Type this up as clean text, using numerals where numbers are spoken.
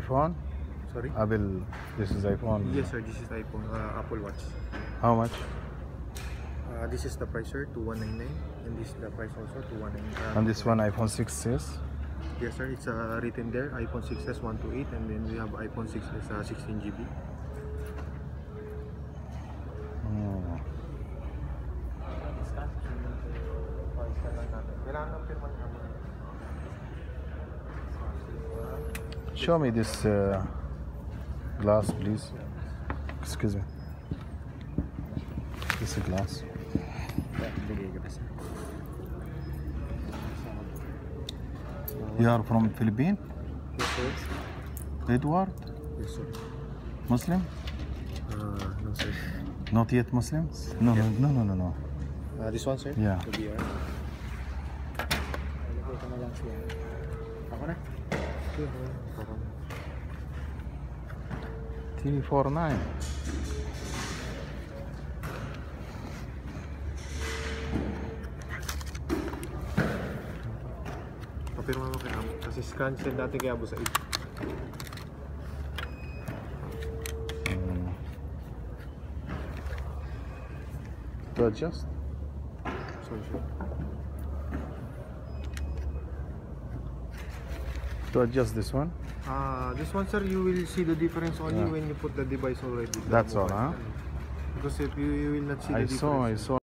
iPhone? Sorry? Apple, this is iPhone. Yes sir, this is iPhone, Apple Watch. How much? This is the price sir, 2199, and this is the price also, 2199. And this one, iPhone 6s? Yes sir, it's written there, iPhone 6s 128, and then we have iPhone 6s 16 GB. Show me this glass, please. Excuse me. This is glass. You are from Philippines? Yes sir. Edward? Yes sir. Muslim? No sir. Not yet Muslim? No, Yeah. no. This one sir? Yeah. To be Ako na? TV49. Papirma mo kay Amo. Kasi cancel dati kay Abu Said. To adjust? Sorry sir. To adjust this one? This one sir, you will see the difference only when you put the device already. That's all, huh? Because if you will not see the difference. I saw